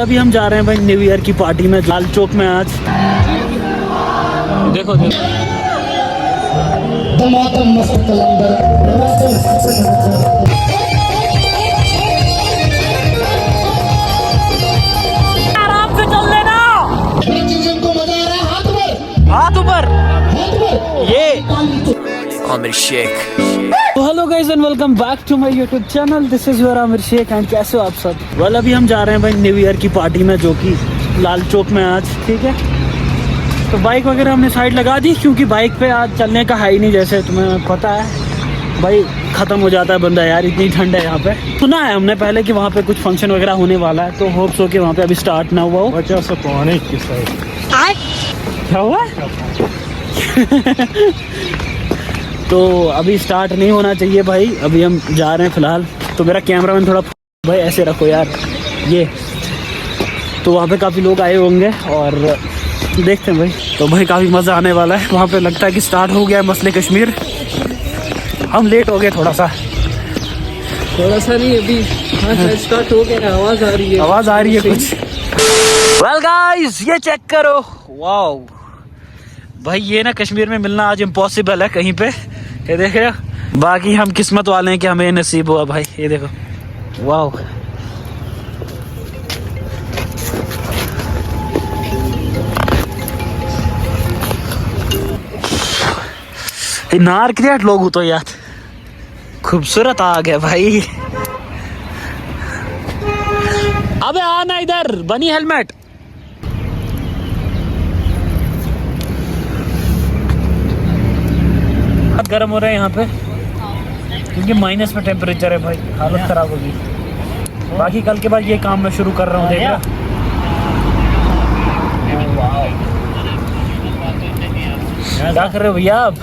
अभी हम जा रहे हैं भाई न्यू ईयर की पार्टी में लाल चौक में आज। देखो देखो आराम से चल लेना, हाथ ऊपर ये आमिर शेख। तो hello guys and welcome back to my YouTube channel, this is your Aamir Sheikh and कैसे हो आप सब। वेल अभी हम जा रहे हैं भाई न्यू ईयर की पार्टी में जो कि लाल चौक में आज, ठीक है। तो बाइक वगैरह हमने साइड लगा दी क्योंकि बाइक पे आज चलने का है ही नहीं, जैसे तुम्हें पता है भाई ख़त्म हो जाता है बंदा यार, इतनी ठंड है यहाँ पे। सुना है हमने पहले कि वहाँ पे कुछ फंक्शन वगैरह होने वाला है, तो होप्स हो कि वहाँ पे अभी स्टार्ट ना हुआ हो। बचा सब पुराने किस्सा क्या हुआ तो अभी स्टार्ट नहीं होना चाहिए भाई, अभी हम जा रहे हैं फिलहाल। तो मेरा कैमरामैन थोड़ा भाई ऐसे रखो यार ये। तो वहाँ पे काफ़ी लोग आए होंगे और देखते हैं भाई। तो भाई काफ़ी मज़ा आने वाला है वहाँ पे। लगता है कि स्टार्ट हो गया है मसले कश्मीर। हम लेट हो गए थोड़ा सा नहीं, अभी स्टार्ट हो गया। आवाज़ आ रही है कुछ। वेल गाइस ये चेक करो, वाओ भाई ये ना कश्मीर में मिलना आज इम्पॉसिबल है कहीं पे। ये देख रहे हो, बाकी हम किस्मत वाले हैं कि हमें नसीब हुआ भाई। ये देखो वाओ, नार क्रिएट लोग तो यार खूबसूरत आ गया भाई। अबे आना इधर, बनी हेलमेट। बहुत गर्म हो रहा है यहाँ पे क्योंकि माइनस में टेम्परेचर है भाई, हालत खराब होगी। बाकी कल के बाद ये काम मैं शुरू कर रहा हूँ, देख रहा। क्या कर रहे हो भैया आप,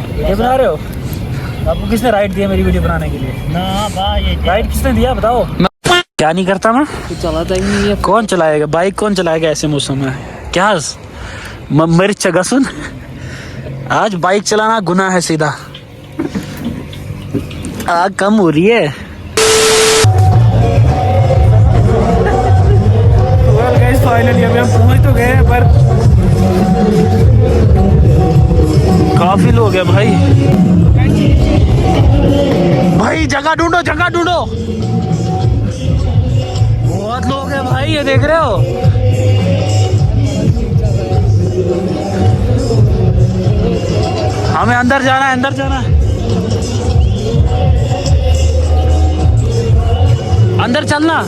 वीडियो बना रहे हो? आपको किसने राइट दिया मेरी वीडियो बनाने के लिए? ना भाई राइट किसने दिया बताओ। क्या नहीं करता मैं, चलाता ही नहीं है। कौन चलाएगा बाइक, कौन चलाएगा ऐसे मौसम में? क्या मेरी जगह सुन, आज बाइक चलाना गुनाह है सीधा। आग कम हो रही है। फाइनली अभी हम पहुंच तो गए पर काफी लोग हैं भाई। भाई जगह ढूंढो, जगह ढूंढो, बहुत लोग हैं भाई, ये देख रहे हो। हमें अंदर जाना है, अंदर जाना है, अंदर चलना।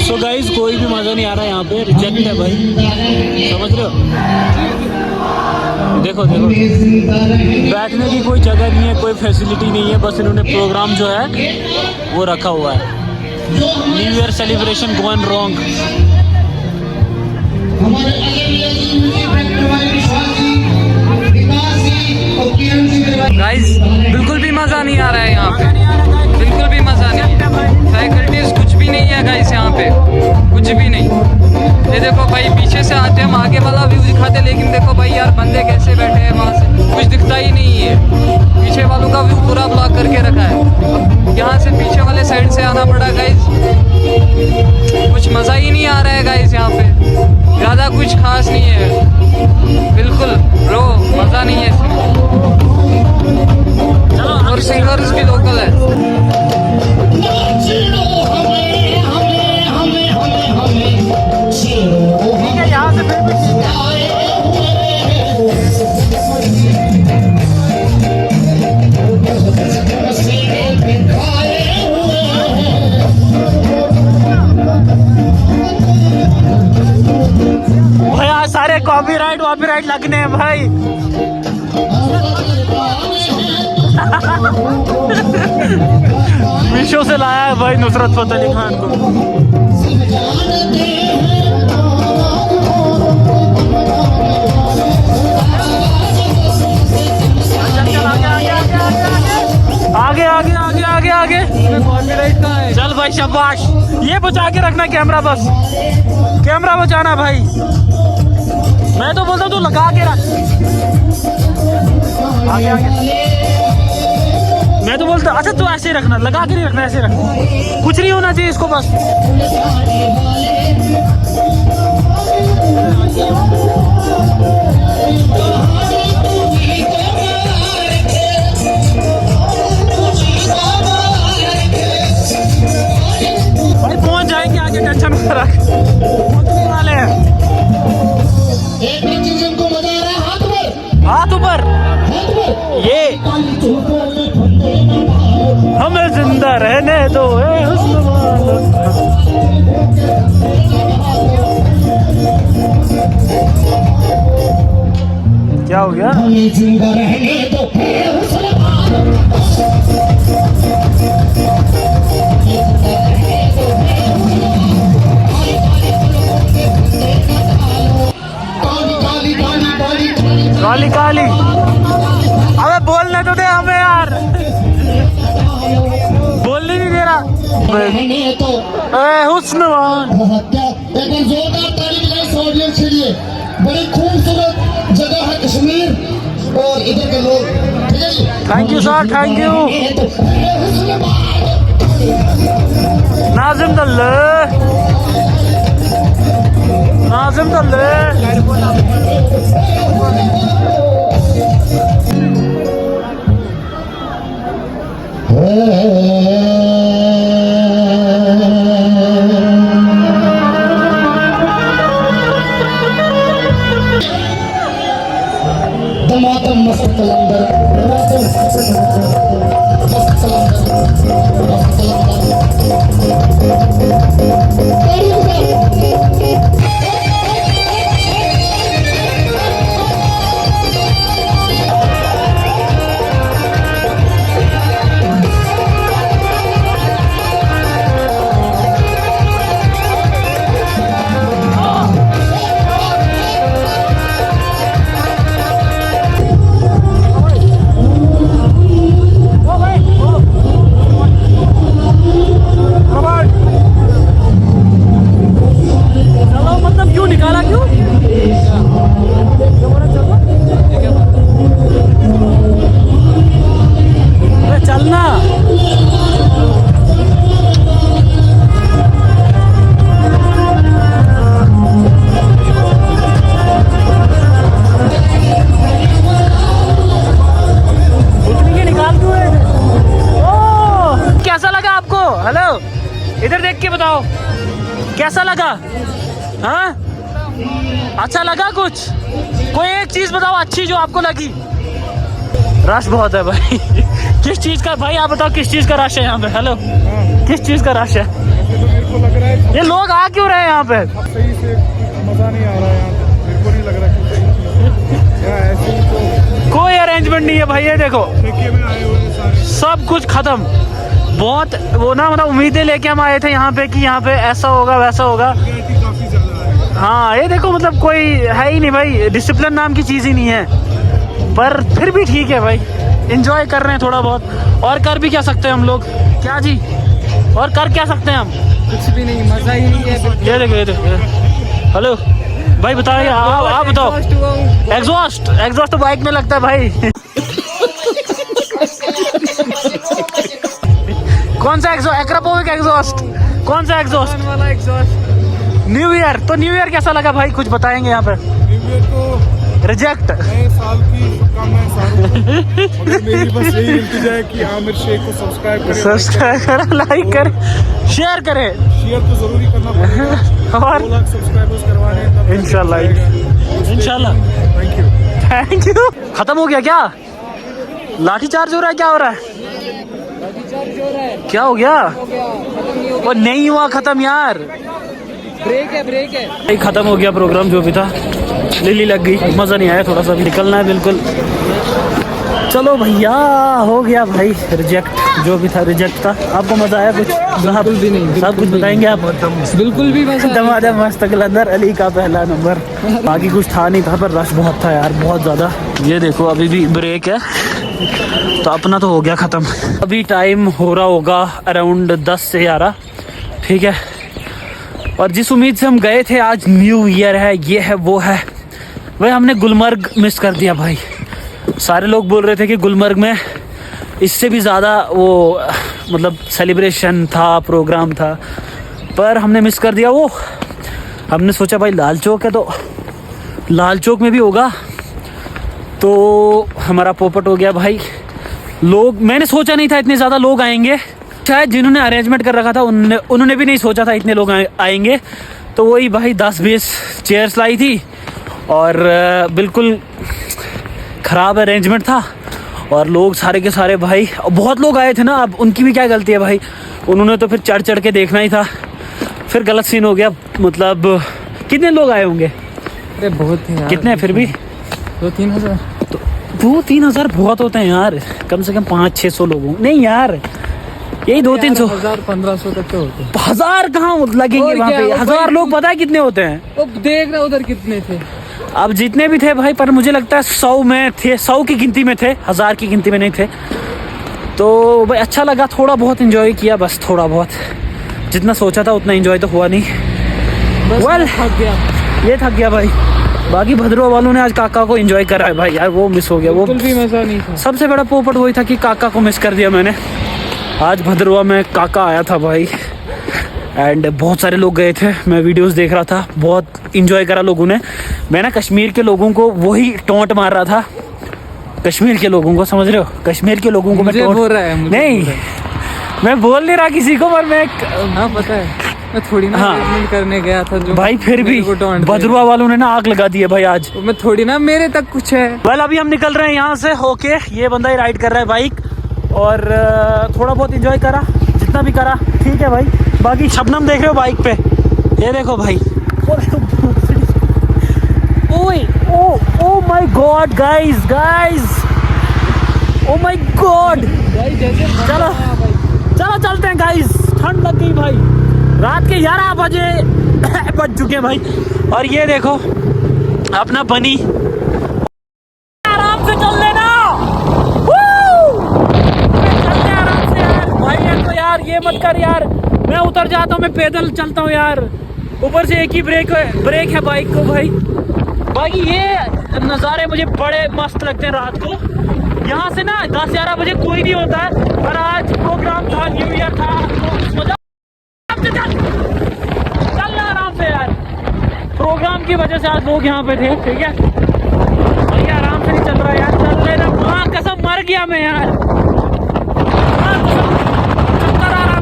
सो गाइस कोई भी मजा नहीं आ रहा है यहाँ पे, रिजेक्ट है भाई, समझ रहे हो। देखो देखो बैठने की कोई जगह नहीं है, कोई फैसिलिटी नहीं है, बस इन्होंने प्रोग्राम जो है वो रखा हुआ है। New year celebration going wrong. Guys बिल्कुल भी मज़ा नहीं आ रहा है यहाँ पे, बिल्कुल भी मज़ा नहीं। फैकल्टीज कुछ भी नहीं है गाइस यहाँ पे, कुछ भी नहीं। ये देखो भाई पीछे से आते हम आगे वाला व्यू दिखाते, लेकिन देखो भाई यार बंदे कैसे बैठे हैं, वहाँ से कुछ दिखता ही नहीं है। पीछे वालों का व्यू पूरा ब्लॉक करके रखा है। यहाँ से पीछे वाले साइड से आना पड़ा गाइस, कुछ मज़ा ही नहीं आ रहा है गाइस यहाँ पे, ज़्यादा कुछ खास नहीं है बिल्कुल ब्रो, मज़ा नहीं है इसमें। और सिंगर्स भी लोकल है। ठीक है यहाँ से फिर भी ठीक है। भाई आज सारे कॉपीराइट लगने हैं भाई। मीशो से लाया है भाई नुसरत फतेह अली खान को। आगे आगे आगे आगे आगे। चल भाई शाबाश, ये बचा के रखना कैमरा, बस कैमरा बचाना भाई। मैं तो बोलता हूँ तू लगा के रख, आगे आगे। मैं तो बोलता, अच्छा तू ऐसे ही रखना, लगा के नहीं रखना, ऐसे रखना, कुछ नहीं होना चाहिए इसको बस। भाई पहुंच जाएंगे आगे, टेंशन मत रख, पहुंचने वाले हैं। हाथ ऊपर, ये हमें जिंदा रहने दो ए हुस्न वालो। क्या हो गया? जिंदा रहने दो ए हुस्न वालो। काली काली, अबे बोलने तो दे हमें यार, बोलने नहीं दे रहा। हुस्नवान, लेकिन जोरदार ताली बजाएं ऑडियंस के लिए। बड़ी खूबसूरत जगह है कश्मीर और इधर के लोग, ठीक है जी। Thank you sir, thank you. नाजिम दल्ले, नाजिम दल्ले। दमादम मस्त कलंदर, मस्त कलंदर, मस्त इधर देख के बताओ कैसा लगा? हाँ अच्छा लगा कुछ? कोई एक चीज बताओ अच्छी जो आपको लगी। रश बहुत है भाई। किस चीज का भाई आप बताओ, किस चीज का रश है यहाँ पे? हेलो किस चीज का रश है? ये लोग आ क्यों रहे हैं यहाँ पे? सही से मजा नहीं आ रहा है यहाँ पे, मेरे को नहीं लग रहा ऐसे तो कोई अरेंजमेंट नहीं है भाई। ये देखो ठेके में आए हुए सारे, सब कुछ खत्म। बहुत वो ना मतलब उम्मीदें लेके हम आए थे यहाँ पे कि यहाँ पे ऐसा होगा वैसा होगा। काफी ज्यादा है। हाँ ये देखो मतलब कोई है ही नहीं भाई, डिसिप्लिन नाम की चीज़ ही नहीं है। पर फिर भी ठीक है भाई, एंजॉय कर रहे हैं थोड़ा बहुत। और कर भी क्या सकते हैं हम लोग? क्या जी और कर क्या सकते हैं हम? कुछ भी नहीं, मजा ही नहीं है। ये देखो ये देखो। हेलो भाई बताइए, आप बताओ। एग्जॉस्ट तो बाइक में लगता है भाई। कौन सा एग्जॉस्ट? Akrapovic exhaust? कौन सा एग्जॉस्ट वाला एग्जॉस्ट? New year. तो न्यू ईयर कैसा लगा भाई, कुछ बताएंगे यहाँ पे? न्यू ईयर को रिजेक्ट। नए साल की शुभकामनाएं सारों को। मगर मेरी बस यही इल्तिजा है कि आमिर शेख को सब्सक्राइब करें, लाइक करें, शेयर करें। शेयर तो जरूरी करना पड़ेगा। और 2 लाख सब्सक्राइबर्स करवाने हैं तब इंशाल्लाह। Thank you. खत्म हो गया क्या? लाठी चार्ज हो रहा है? क्या हो रहा है? क्या हो गया? वो नहीं हुआ खत्म यार, ब्रेक है। भाई खत्म हो गया प्रोग्राम जो भी था। लिली लग गई, मजा नहीं आया, थोड़ा सा भी निकलना है बिल्कुल। चलो भैया हो गया भाई रिजेक्ट, जो भी था रिजेक्ट था। आपको मजा आया कुछ? बिल्कुल भी नहीं। सब कुछ बताएंगे आप? बिल्कुल भी मजा। दमादम मस्त कलंदर, अली का पहला नंबर। बाकी कुछ था नहीं था, पर रश बहुत था यार, बहुत ज्यादा। ये देखो अभी भी ब्रेक है, तो अपना तो हो गया खत्म। अभी टाइम हो रहा होगा अराउंड 10 से 11। ठीक है। और जिस उम्मीद से हम गए थे, आज न्यू ईयर है, ये है वो है, वह हमने गुलमर्ग मिस कर दिया भाई। सारे लोग बोल रहे थे कि गुलमर्ग में इससे भी ज़्यादा वो मतलब सेलिब्रेशन था, प्रोग्राम था, पर हमने मिस कर दिया वो। हमने सोचा भाई लाल चौक है तो लाल चौक में भी होगा, तो हमारा पोपट हो गया भाई। लोग, मैंने सोचा नहीं था इतने ज़्यादा लोग आएंगे, शायद जिन्होंने अरेंजमेंट कर रखा था उन्होंने भी नहीं सोचा था इतने लोग आएंगे। तो वही भाई 10-20 चेयर्स लाई थी और बिल्कुल ख़राब अरेंजमेंट था। और लोग सारे के सारे भाई, बहुत लोग आए थे ना, अब उनकी भी क्या गलती है भाई, उन्होंने तो फिर चढ़ चढ़ के देखना ही था, फिर गलत सीन हो गया। मतलब कितने लोग आए होंगे? अरे बहुत थे यार। कितने फिर भी? 2-3 हज़ार। तो 2-3 हज़ार बहुत होते हैं यार, कम से कम 500-600 लोगों, नहीं यार यही 200-300 1,000-1,500 तक तो होते हैं। 1000 कहाँ लगेंगे वहाँ पे? 1000 लोग पता है कितने होते हैं? वो देख रहा उधर कितने थे। अब जितने भी थे भाई, पर मुझे लगता है 100 में थे, 100 की गिनती में थे, 1000 की गिनती में नहीं थे। तो भाई अच्छा लगा, थोड़ा बहुत एंजॉय किया, बस थोड़ा बहुत, जितना सोचा था उतना एंजॉय तो हुआ नहीं। वेल थक गया, ये थक गया भाई। बाकी भद्रवा वालों ने आज काका को एंजॉय करा है भाई यार, वो मिस हो गया। वो बिल्कुल भी मजा नहीं था। सबसे बड़ा पोपट वही था कि काका को मिस कर दिया मैंने। आज भद्रवा में काका आया था भाई, एंड बहुत सारे लोग गए थे, मैं वीडियोस देख रहा था, बहुत इंजॉय करा लोगों ने। मैं ना कश्मीर के लोगों को वही टोंट मार रहा था, कश्मीर के लोगों को, समझ रहे हो, कश्मीर के लोगों को मैं मुझे टोंट बोल रहा है, मुझे नहीं बोल रहा मैं बोल नहीं रहा किसी को, पर मैं हाँ पता है, मैं थोड़ी ना हाँ। arrangement करने गया था जो भाई फिर भी मेरे को taunt दे। भद्रवा वालों ने ना आग लगा दी है भाई आज। तो मैं थोड़ी ना, मेरे तक कुछ है। वेल अभी हम निकल रहे हैं यहाँ से होके, ये बंदा ही राइड कर रहा है बाइक, और थोड़ा बहुत एंजॉय करा, जितना भी करा ठीक है भाई। बाकी शबनम देख रहे हो बाइक पे, ये देखो भाई, ओए oh my God guys, oh my God, चलो चलो चलते हैं गाइस, ठंड लग गई भाई, रात के 11 बजे बज चुके हैं भाई। और ये देखो अपना बनी, आराम से चल लेना, चलते हैं आराम से यार भाई। ये तो यार ये मत कर यार, मैं उतर जाता हूँ, मैं पैदल चलता हूँ यार, ऊपर से एक ही ब्रेक है बाइक को भाई। बाकी ये नज़ारे मुझे बड़े मस्त लगते हैं रात को, यहाँ से ना 10-11 बजे कोई नहीं होता है, पर आज प्रोग्राम था, न्यू ईयर था, तो मजा चल आराम से यार, प्रोग्राम की वजह से आज लोग यहाँ पे थे, ठीक है भाई, आराम से नहीं चल रहा यार, चल लेना, माँ कसम मर गया मैं यार, माँ कसम, चक्कर आ रहा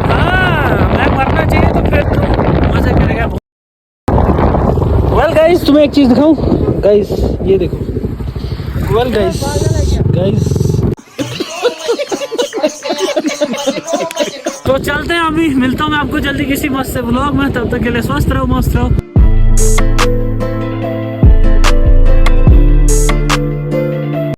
हाँ, मैं मरना चाहिए तो फिर तो मजा करेगा। वेल गाइस, तुम्हें एक चीज दिखाऊं गाइस, ये देखो, वेल गाइस तो चलते हैं, अभी मिलता हूँ मैं आपको जल्दी किसी मस्त से व्लॉग में, तब तक के लिए स्वस्थ रहो, मस्त रहो।